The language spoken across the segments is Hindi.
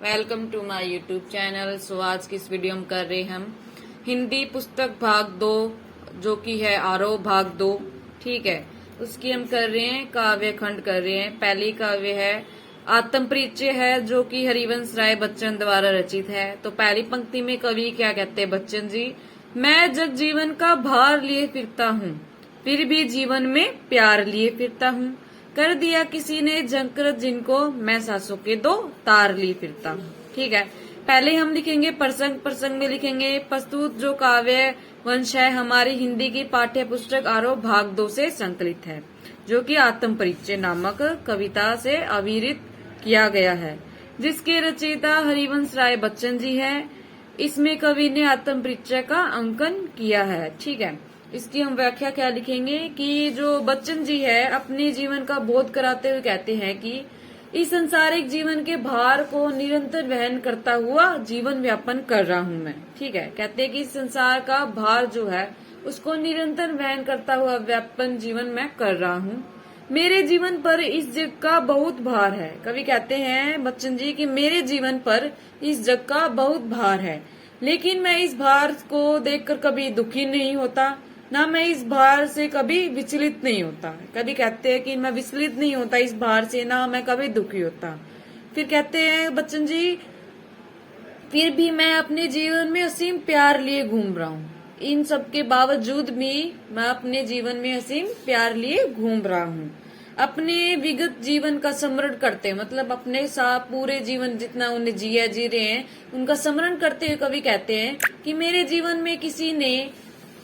Welcome to my YouTube channel. So आज की इस वीडियो में कर रहे हैं हम हिंदी पुस्तक भाग 2, जो कि है आरोह भाग 2। ठीक है, उसकी हम कर रहे हैं काव्य खंड कर रहे हैं। पहली काव्य है आत्म परिचय है, जो कि हरिवंश राय बच्चन द्वारा रचित है। तो पहली पंक्ति में कवि क्या कहते हैं बच्चन जी, मैं जग जीवन का भार लिए फिरता हूँ, फिर भी जीवन में प्यार लिए फिरता हूँ। कर दिया किसी ने जंकृत जिनको, मैं सांसों के दो तार लिए फिरता हूँ। ठीक है, पहले हम लिखेंगे प्रसंग, प्रसंग में लिखेंगे प्रस्तुत जो काव्य वंश है हमारी हिंदी की पाठ्य पुस्तक आरोह भाग 2 से संकलित है, जो कि आत्म परिचय नामक कविता से अविरित किया गया है, जिसके रचयिता हरिवंश राय बच्चन जी है। इसमें कवि ने आत्म परिचय का अंकन किया है। ठीक है, इसकी हम व्याख्या क्या लिखेंगे कि जो बच्चन जी है अपने जीवन का बोध कराते हुए कहते हैं कि इस संसारिक जीवन के भार को निरंतर वहन करता हुआ जीवन व्यापन कर रहा हूं मैं। ठीक है, कहते हैं कि इस संसार का भार जो है उसको निरंतर वहन करता हुआ व्यापन जीवन मैं कर रहा हूँ। मेरे जीवन पर इस जग का बहुत भार है। कवि कहते हैं बच्चन जी कि मेरे जीवन पर इस जग का बहुत भार है, लेकिन मैं इस भार को देखकर कभी दुखी नहीं होता, ना मैं इस भार से कभी विचलित नहीं होता। कभी कहते हैं कि मैं विचलित नहीं होता इस भार से, ना मैं कभी दुखी होता। फिर कहते हैं बच्चन जी, फिर भी मैं अपने जीवन में असीम प्यार लिए घूम रहा हूँ। इन सब के बावजूद भी मैं अपने जीवन में असीम प्यार लिए घूम रहा हूँ। अपने विगत जीवन का स्मरण करते, मतलब अपने साथ पूरे जीवन जितना उन्हें जी रहे हैं उनका स्मरण करते हुए कवि कहते हैं कि मेरे जीवन में किसी ने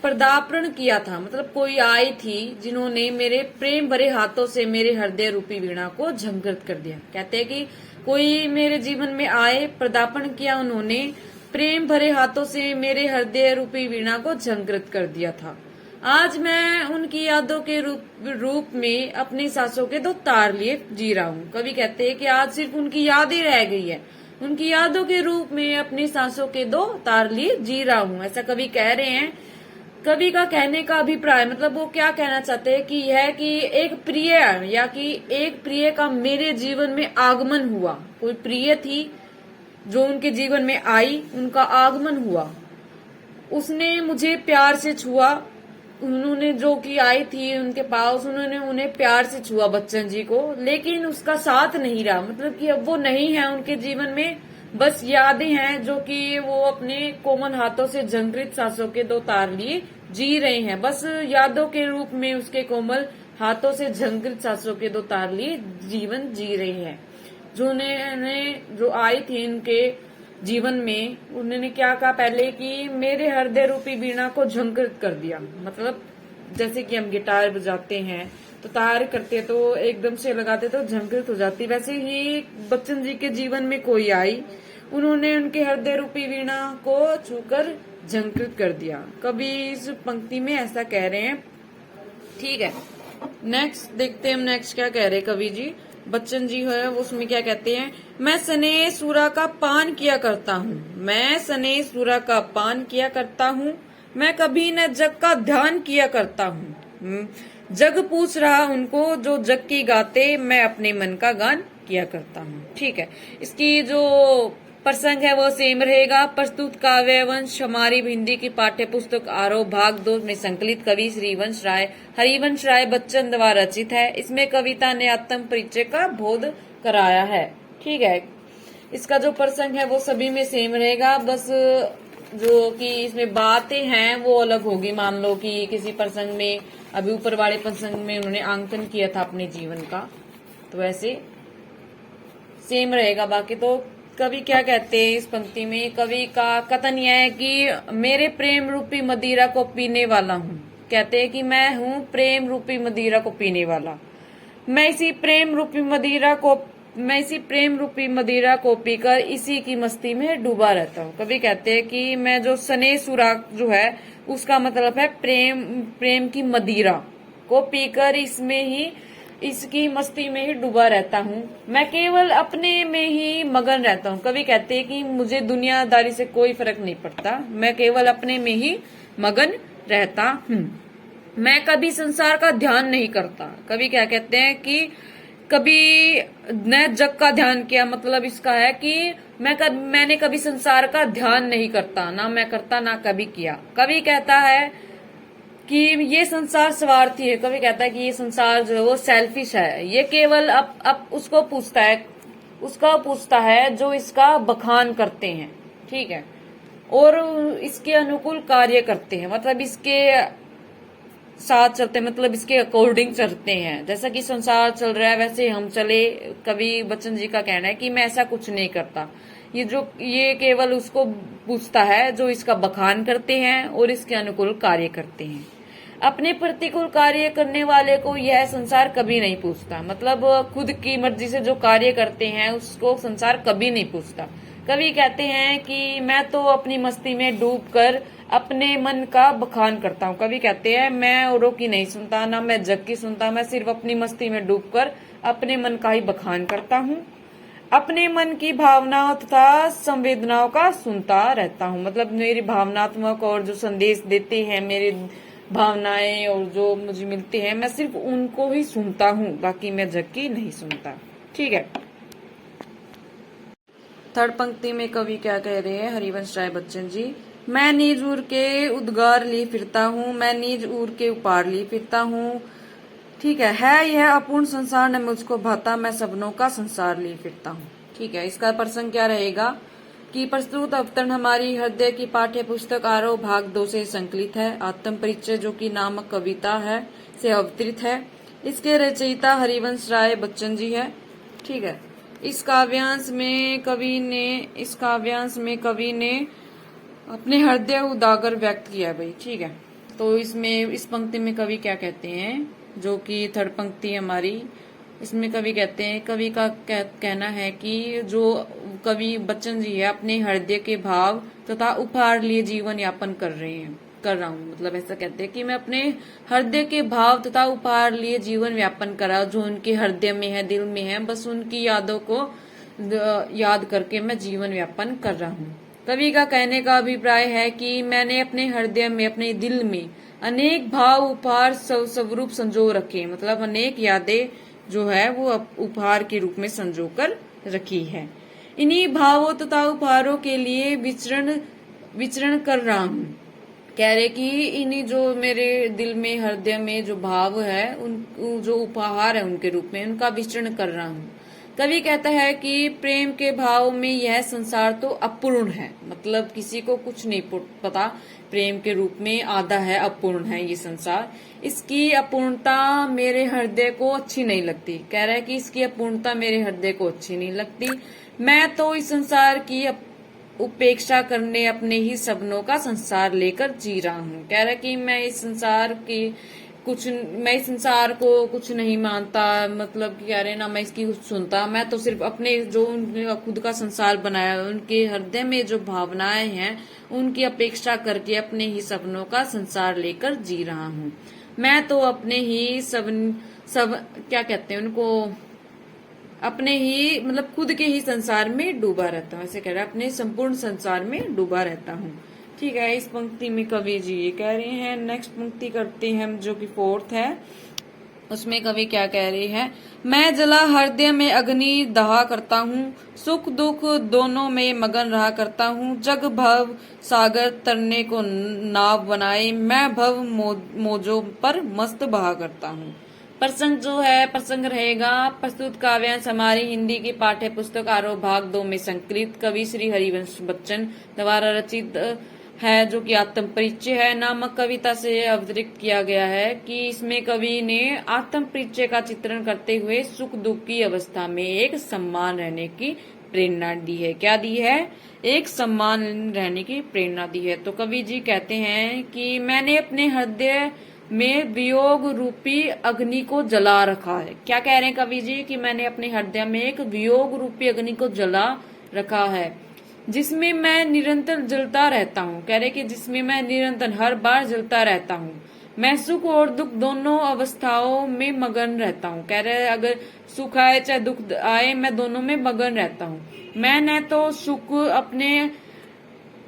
पदार्पण किया था, मतलब कोई आई थी जिन्होंने मेरे प्रेम भरे हाथों से मेरे हृदय रूपी वीणा को झंकृत कर दिया। कहते हैं कि कोई मेरे जीवन में आए, पदार्पण किया उन्होंने, प्रेम भरे हाथों से मेरे हृदय रूपी वीणा को झंकृत कर दिया था। आज मैं उनकी यादों के रूप में अपनी सांसों के दो तार लिए जी रहा हूँ। कवि कहते हैं कि आज सिर्फ उनकी याद ही रह गई है, उनकी यादों के रूप में अपनी सांसों के दो तार लिए जी रहा हूँ, ऐसा कवि कह रहे हैं। कवि का कहने का अभिप्राय, मतलब वो क्या कहना चाहते हैं कि यह कि एक प्रिय या कि एक प्रिय का मेरे जीवन में आगमन हुआ। कोई प्रिय थी जो उनके जीवन में आई, उनका आगमन हुआ, उसने मुझे प्यार से छुआ। उन्होंने जो कि आई थी उनके पास, उन्होंने उन्हें प्यार से छुआ बच्चन जी को, लेकिन उसका साथ नहीं रहा, मतलब कि अब वो नहीं है उनके जीवन में, बस यादें हैं जो कि वो अपने कोमल हाथों से झंकृत सांसों के दो तार लिए जी रहे हैं। बस यादों के रूप में उसके कोमल हाथों से झंकृत सांसों के दो तार लिए जीवन जी रहे हैं। जो आई थी उनके जीवन में, उन्होंने क्या कहा पहले कि मेरे हृदय रूपी वीणा को झंकृत कर दिया। मतलब जैसे कि हम गिटार बजाते हैं तो तार करते तो एकदम से लगाते तो झंकृत हो जाती, वैसे ही बच्चन जी के जीवन में कोई आई, उन्होंने उनके हृदय रूपी वीणा को छूकर झंकृत कर दिया। कवि इस पंक्ति में ऐसा कह रहे हैं। ठीक है, नेक्स्ट देखते हैं हम नेक्स्ट क्या कह रहे हैं कवि जी। बच्चन जी है उसमें क्या कहते हैं, मैं स्नेह सुरा का पान किया करता हूँ, मैं स्नेह सुरा का पान किया करता हूँ, मैं कभी न जग का ध्यान किया करता हूँ। जग पूछ रहा उनको जो जग की गाते, मैं अपने मन का गान किया करता हूँ। ठीक है, इसकी जो प्रसंग है वो सेम रहेगा। प्रस्तुत काव्य वंश हमारी हिंदी की पाठ्य पुस्तक आरोह भाग 2 में संकलित कवि हरिवंश राय बच्चन द्वारा रचित है। इसमें कविता ने आत्म परिचय का बोध कराया है। ठीक है, इसका जो प्रसंग है वो सभी में सेम रहेगा, बस जो कि इसमें बातें हैं वो अलग होगी। मान लो कि किसी प्रसंग में, अभी ऊपर वाले प्रसंग में उन्होंने आंकन किया था अपने जीवन का, तो वैसे सेम रहेगा। बाकी तो कवि क्या कहते हैं इस पंक्ति में, कवि का कथन यह है कि मेरे प्रेम रूपी मदिरा को पीने वाला हूँ। कहते हैं कि मैं हूँ प्रेम रूपी मदिरा को पीने वाला, मैं इसी प्रेम रूपी मदिरा को पीकर इसी की मस्ती में डूबा रहता हूँ। कवि कहते हैं कि मैं जो स्नेह सुराग जो है उसका मतलब है प्रेम की मदिरा को पीकर इसकी मस्ती में ही डूबा रहता हूँ। मैं केवल अपने में ही मगन रहता हूँ। कवि कहते हैं कि मुझे दुनियादारी से कोई फर्क नहीं पड़ता, मैं केवल अपने में ही मगन रहता हूँ, मैं कभी संसार का ध्यान नहीं करता। कवि क्या कहते हैं कि कभी न जग का ध्यान किया, मतलब इसका है कि मैंने कभी संसार का ध्यान नहीं करता, ना मैं करता ना कभी किया। कभी कहता है कि ये संसार स्वार्थी है, कभी कहता है कि ये संसार जो है वो सेल्फिश है, ये केवल अब उसका पूछता है जो इसका बखान करते हैं, ठीक है, और इसके अनुकूल कार्य करते हैं, मतलब इसके साथ चलते हैं, मतलब इसके अकॉर्डिंग चलते हैं। जैसा कि संसार चल रहा है वैसे हम चले। कवि बच्चन जी का कहना है कि मैं ऐसा कुछ नहीं करता, ये केवल उसको पूछता है जो इसका बखान करते हैं और इसके अनुकूल कार्य करते हैं। अपने प्रतिकूल कार्य करने वाले को यह संसार कभी नहीं पूछता, मतलब खुद की मर्जी से जो कार्य करते हैं उसको संसार कभी नहीं पूछता। कवि कहते हैं कि मैं तो अपनी मस्ती में डूबकर अपने मन का बखान करता हूँ। कवि कहते हैं मैं औरों की नहीं सुनता, ना मैं जग की सुनता, मैं सिर्फ अपनी मस्ती में डूबकर अपने मन का ही बखान करता हूँ। अपने मन की भावनाओं तथा संवेदनाओं का सुनता रहता हूँ, मतलब मेरी भावनात्मक और जो संदेश देते हैं मेरी भावनाएं और जो मुझे मिलते हैं, मैं सिर्फ उनको ही सुनता हूँ, बाकी मैं जग की नहीं सुनता। ठीक है। थर्ड पंक्ति में कवि क्या कह रहे हैं, हरिवंश राय बच्चन जी। मैं नीज उर के उद्गार लिए फिरता हूँ, मैं नीज उर के उपार लिए फिरता हूँ। ठीक है यह अपूर्ण संसार न मुझको भाता, मैं सपनों का संसार लिए फिरता हूँ। ठीक है, इसका प्रसंग क्या रहेगा कि प्रस्तुत अवतरण हमारी हृदय की पाठ्य पुस्तक आरोह भाग 2 से संकलित है। आत्म परिचय जो कि नामक कविता है से अवतरित है। इसके रचयिता हरिवंश राय बच्चन जी है। ठीक है, इस काव्यांश में कवि ने अपने हृदय उदागर व्यक्त किया है भाई। ठीक है, तो इसमें इस पंक्ति में कवि क्या कहते हैं, जो कि थर्ड पंक्ति हमारी, इसमें कवि कहते हैं, कवि का कहना है कि जो कवि बच्चन जी है अपने हृदय के भाव तथा उपहार लिए जीवन यापन कर रहा हूँ, मतलब ऐसा कहते हैं कि मैं अपने हृदय के भाव तथा उपहार लिए जीवन व्यापन कर रहा हूँ, जो उनके हृदय में है, दिल में है, बस उनकी यादों को याद करके मैं जीवन व्यापन कर रहा हूँ। कवि का कहने का अभिप्राय है कि मैंने अपने हृदय में, अपने दिल में अनेक भाव उपहार स्वरूप संजो रखे, मतलब अनेक यादें जो है वो उपहार के रूप में संजो कर रखी है। इन्हीं भावों तथा उपहारों के लिए विचरण कर रहा हूँ। कह रहे कि इन्हीं जो मेरे दिल में, हृदय में जो भाव है, उन जो उपहार है उनके रूप में उनका विचरण कर रहा हूँ। कवि कहता है कि प्रेम के भाव में यह संसार तो अपूर्ण है, मतलब किसी को कुछ नहीं पता, प्रेम के रूप में आधा है, अपूर्ण है ये संसार। इसकी अपूर्णता मेरे हृदय को अच्छी नहीं लगती। कह रहा है कि इसकी अपूर्णता मेरे हृदय को अच्छी नहीं लगती। मैं तो इस संसार की उपेक्षा करने अपने ही सपनों का संसार लेकर जी रहा हूँ। कह रहा है कि मैं इस संसार को कुछ नहीं मानता, मतलब कह रहे ना मैं इसकी कुछ सुनता, मैं तो सिर्फ अपने जो खुद का संसार बनाया उनके हृदय में जो भावनाएं हैं उनकी अपेक्षा करके अपने ही सपनों का संसार लेकर जी रहा हूँ। मैं तो अपने ही सब क्या कहते हैं उनको, अपने ही मतलब खुद के ही संसार में डूबा रहता हूँ, ऐसे कह रहा है, अपने संपूर्ण संसार में डूबा रहता हूँ। ठीक है, इस पंक्ति में कवि जी ये कह रहे हैं। नेक्स्ट पंक्ति करते हैं हम, जो कि फोर्थ है। उसमें कवि क्या कह रहे हैं, मैं जला हृदय में अग्नि दहा करता हूँ, सुख दुख दोनों में मगन रहा करता हूँ। जग भव सागर तरने को नाव बनाए, मैं भव मोजों पर मस्त बहा करता हूँ। प्रसंग रहेगा प्रस्तुत काव्यांश हमारी हिंदी की पाठ्य पुस्तक आरोह भाग 2 में संकलित कवि श्री हरिवंश बच्चन द्वारा रचित है, जो कि आत्म परिचय है नामक कविता से अवतरित किया गया है। कि इसमें कवि ने आत्म परिचय का चित्रण करते हुए सुख दुख की अवस्था में एक सम्मान रहने की प्रेरणा दी है। क्या दी है? एक सम्मान रहने की प्रेरणा दी है। तो कवि जी कहते हैं कि मैंने अपने हृदय में वियोग रूपी अग्नि को जला रखा है। क्या कह रहे हैं कवि जी कि मैंने अपने हृदय में एक वियोग रूपी अग्नि को जला रखा है, जिसमें मैं निरंतर जलता रहता हूँ। कह रहे कि जिसमें मैं निरंतर हर बार जलता रहता हूँ। मैं सुख और दुख दोनों अवस्थाओं में मगन रहता हूँ। कह रहे अगर सुख आए चाहे दुख आए, मैं दोनों में मगन रहता हूँ। मैं न तो सुख अपने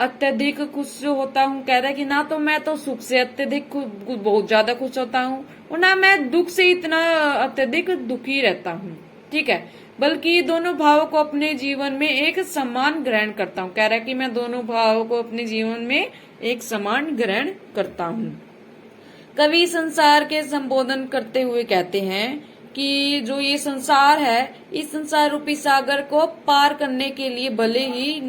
अत्यधिक खुश होता हूँ, कह रहा है कि ना तो मैं तो सुख से अत्यधिक बहुत ज्यादा खुश होता हूँ, और ना मैं दुख से इतना अत्यधिक दुखी रहता हूँ। ठीक है, बल्कि दोनों भावों को अपने जीवन में एक समान ग्रहण करता हूँ। कह रहा है कि मैं दोनों भावों को अपने जीवन में एक समान ग्रहण करता हूँ। कवि संसार के संबोधन करते हुए कहते हैं कि जो ये संसार है, इस संसार रूपी सागर को पार करने के लिए भले ही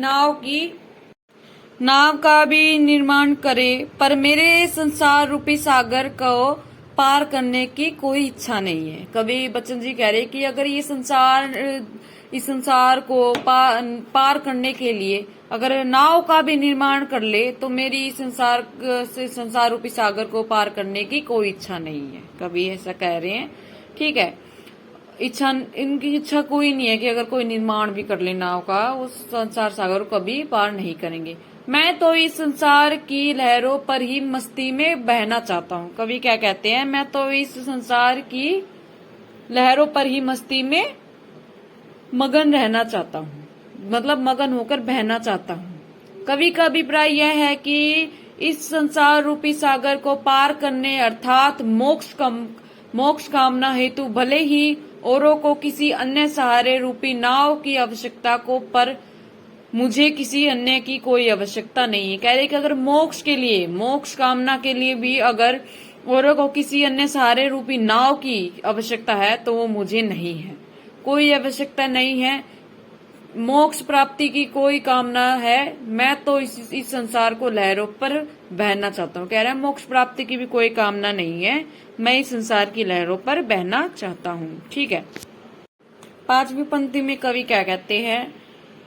नाव का भी निर्माण करे, पर मेरे संसार रूपी सागर को पार करने की कोई इच्छा नहीं है। कवि बच्चन जी कह रहे कि अगर इस संसार को पार करने के लिए अगर नाव का भी निर्माण कर ले तो मेरी संसार रूपी सागर को पार करने की कोई इच्छा नहीं है। कवि ऐसा कह रहे हैं, ठीक है। इनकी इच्छा कोई नहीं है कि अगर कोई निर्माण भी कर ले नाव का, उस संसार सागर को कभी पार नहीं करेंगे। मैं तो इस संसार की लहरों पर ही मस्ती में बहना चाहता हूँ। कवि क्या कहते हैं, मैं तो इस संसार की लहरों पर ही मस्ती में मगन रहना चाहता हूँ, मतलब मगन होकर बहना चाहता हूँ। कवि का अभिप्राय यह है कि इस संसार रूपी सागर को पार करने अर्थात मोक्ष कामना हेतु भले ही औरों को किसी अन्य सहारे रूपी नाव की आवश्यकता को, पर मुझे किसी अन्य की कोई आवश्यकता नहीं है। कह रहे कि अगर मोक्ष कामना के लिए भी अगर औरों को किसी अन्य सहारे रूपी नाव की आवश्यकता है तो वो मुझे नहीं है, कोई आवश्यकता नहीं है। मोक्ष प्राप्ति की कोई कामना है, मैं तो इस संसार को लहरों पर बहना चाहता हूँ। कह रहा है मोक्ष प्राप्ति की भी कोई कामना नहीं है, मैं इस संसार की लहरों पर बहना चाहता हूँ। ठीक है। 5वीं पंक्ति में कवि क्या कहते हैं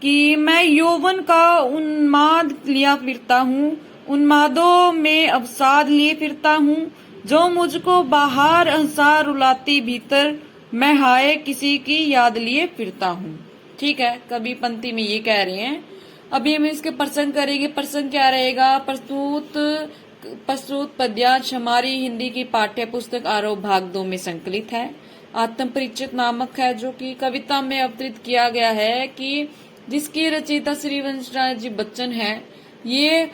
कि मैं यौवन का उन्माद लिया फिरता हूँ, उन्मादों में अवसाद लिए फिरता हूँ, जो मुझको बाहर हंसा रुलाती भीतर, मैं हाय किसी की याद लिए फिरता हूँ। ठीक है, कवि पंक्ति में ये कह रहे हैं। अभी हम इसके प्रसंग करेंगे। प्रसंग क्या रहेगा, प्रस्तुत पद्यांश हमारी हिंदी की पाठ्य पुस्तक आरोह भाग 2 में संकलित है। आत्म परिचित नामक है, जो कि कविता में अवतरित किया गया है कि जिसकी रचयिता श्री वंशराज जी बच्चन है। ये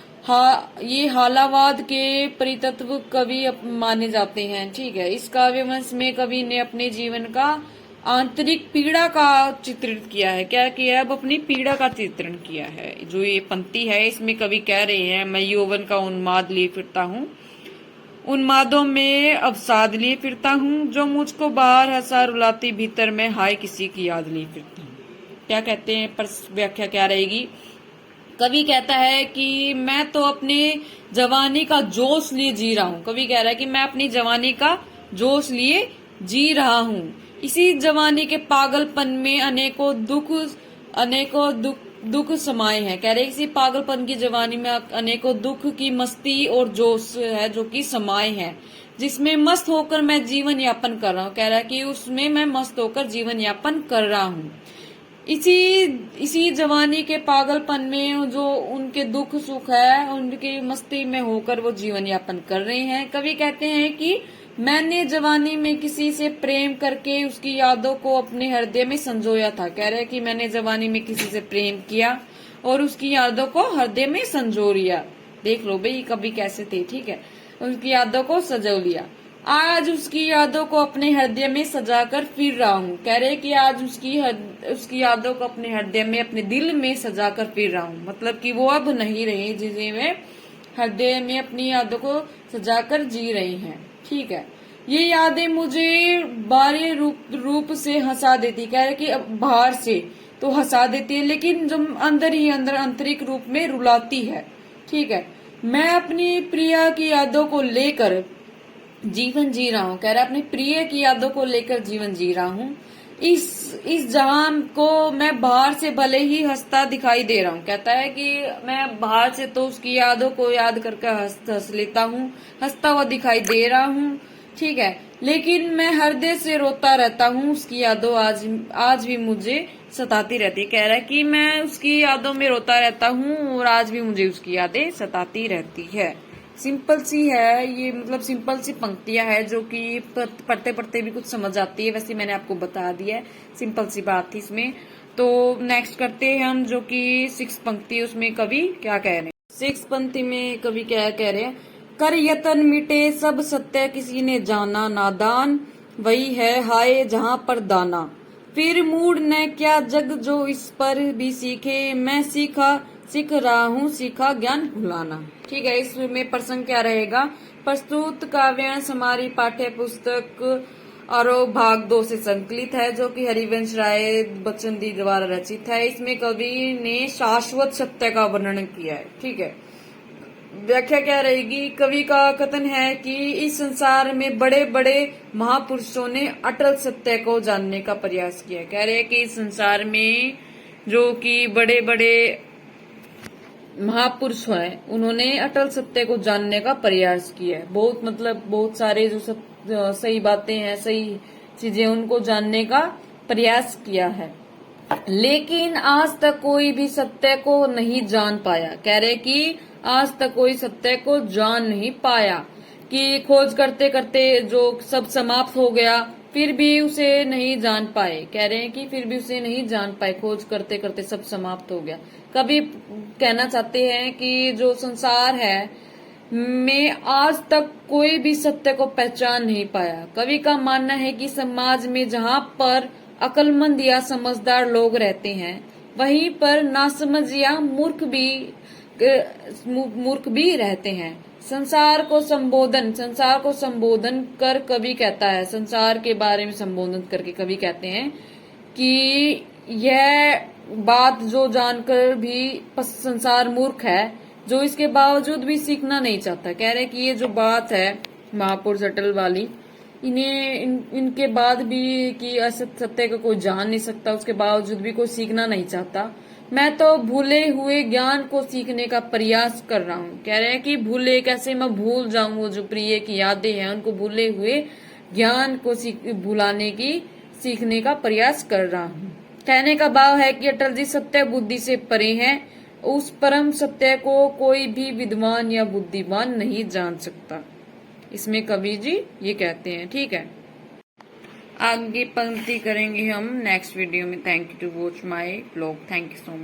हालावाद के परितत्व कवि माने जाते हैं। ठीक है, इस काव्यवंश में कवि ने अपने जीवन का आंतरिक पीड़ा का चित्रित किया है। क्या किया है, अब अपनी पीड़ा का चित्रण किया है। जो ये पंक्ति है इसमें कवि कह रहे हैं, मैं यौवन का उन्माद लिए फिरता हूँ, उन्मादों में अवसाद लिए फिरता हूँ, जो मुझको बाहर हंसा रुलाती भीतर, मैं हाय किसी की याद लिए फिरता हूँ। क्या कहते हैं, पर व्याख्या क्या रहेगी। कवि कहता है कि मैं तो अपने जवानी का जोश लिए जी रहा हूँ। कवि कह रहा है कि मैं अपनी जवानी का जोश लिए जी रहा हूँ। इसी जवानी के पागलपन में अनेकों दुख समाये हैं। कह रहे इसी पागलपन की जवानी में अनेकों दुख की मस्ती और जोश है जो कि समाये हैं, जिसमें मस्त होकर मैं जीवन यापन कर रहा हूँ। कह रहा है कि उसमें मैं मस्त होकर जीवन यापन कर रहा हूँ। इसी जवानी के पागलपन में जो उनके दुख सुख है, उनकी मस्ती में होकर वो जीवन यापन कर रहे हैं। कवि कहते हैं कि मैंने जवानी में किसी से प्रेम करके उसकी यादों को अपने हृदय में संजोया था। कह रहे हैं कि मैंने जवानी में किसी से प्रेम किया और उसकी यादों को हृदय में संजो लिया। देख लो भाई कवि कैसे थे। ठीक है, उसकी यादों को सजो लिया। आज उसकी यादों को अपने हृदय में सजाकर फिर रहा हूँ। कह रहे कि आज उसकी यादों को अपने हृदय में, अपने दिल में सजाकर फिर रहा हूँ। मतलब कि वो अब नहीं रहे, जिसे मैं हृदय में अपनी यादों को सजाकर जी रही हैं। ठीक है, ये यादें मुझे बाहरी रूप से हंसा देती। कह रहे कि बाहर से तो हंसा देती है, लेकिन जब अंदर ही अंदर आंतरिक रूप में रुलाती है। ठीक है, मैं अपनी प्रिया की यादों को लेकर जीवन जी रहा हूँ। कह रहा है अपनी प्रिय की यादों को लेकर जीवन जी रहा हूँ। इस जहां को मैं बाहर से भले ही हंसता दिखाई दे रहा हूँ। कहता है कि मैं बाहर से तो उसकी यादों को याद करके हंस लेता हूँ, हंसता हुआ दिखाई दे रहा हूँ। ठीक है, लेकिन मैं हृदय से रोता रहता हूँ। उसकी यादों आज भी मुझे सताती रहती है। कह रहा है कि मैं उसकी यादों में रोता रहता हूँ और आज भी मुझे उसकी यादें सताती रहती है। सिंपल सी है ये, मतलब सिंपल सी पंक्तियां है जो कि पढ़ते पढ़ते भी कुछ समझ आती है। वैसे मैंने आपको बता दिया है, सिंपल सी बात थी इसमें। तो नेक्स्ट करते हैं हम, जो कि 6 पंक्ति, उसमें कवि क्या कह रहे हैं। 6 पंक्ति में कवि क्या कह रहे हैं, कर यतन मिटे सब सत्य किसी ने जाना, नादान वही है हाय जहां पर दाना। फिर मूड ने क्या जग जो इस पर भी सीखे, मैं सीख रहा हूँ सीखा ज्ञान भुलाना। ठीक है, इसमें प्रसंग क्या रहेगा? प्रस्तुत काव्यांश हमारी पाठ्य पुस्तक आरोह भाग 2 से संकलित है, जो कि हरिवंश राय बच्चन द्वारा रचित है। इसमें कवि ने शाश्वत सत्य का वर्णन किया है। ठीक है, व्याख्या क्या रहेगी? कवि का कथन है कि इस संसार में बड़े बड़े महापुरुषों ने अटल सत्य को जानने का प्रयास किया। कह रहे हैं कि इस संसार में जो कि बड़े बड़े महापुरुष हैं, उन्होंने अटल सत्य को जानने का प्रयास किया है। बहुत सारे जो सही बातें हैं, सही चीजें, उनको जानने का प्रयास किया है, लेकिन आज तक कोई भी सत्य को नहीं जान पाया। कह रहे कि आज तक कोई सत्य को जान नहीं पाया, कि खोज करते करते जो सब समाप्त हो गया, फिर भी उसे नहीं जान पाए। कह रहे हैं कि फिर भी उसे नहीं जान पाए, खोज करते करते सब समाप्त हो गया। कभी कहना चाहते हैं कि जो संसार है में आज तक कोई भी सत्य को पहचान नहीं पाया। कवि का मानना है कि समाज में जहाँ पर अक्लमंद या समझदार लोग रहते हैं, वहीं पर नासमझ या मूर्ख भी रहते हैं। संसार को संबोधन कर कवि कहता है, संसार के बारे में संबोधन करके कवि कहते हैं कि यह बात जो जानकर भी संसार मूर्ख है, जो इसके बावजूद भी सीखना नहीं चाहता। कह रहे कि ये जो बात है महापुरुष अटल वाली, इनके बाद भी कि असत सत्य को कोई जान नहीं सकता, उसके बावजूद भी कोई सीखना नहीं चाहता। मैं तो भूले हुए ज्ञान को सीखने का प्रयास कर रहा हूँ। कह रहे हैं कि भूले कैसे मैं भूल जाऊं, वो जो प्रिय की यादें हैं उनको भूले हुए ज्ञान को भुलाने की सीखने का प्रयास कर रहा हूँ। कहने का भाव है कि अटल जी सत्य बुद्धि से परे हैं, उस परम सत्य को कोई भी विद्वान या बुद्धिमान नहीं जान सकता। इसमें कवि जी ये कहते हैं। ठीक है, आगे पंक्ति करेंगे हम नेक्स्ट वीडियो में। Thank you to watch my blog. Thank you so much.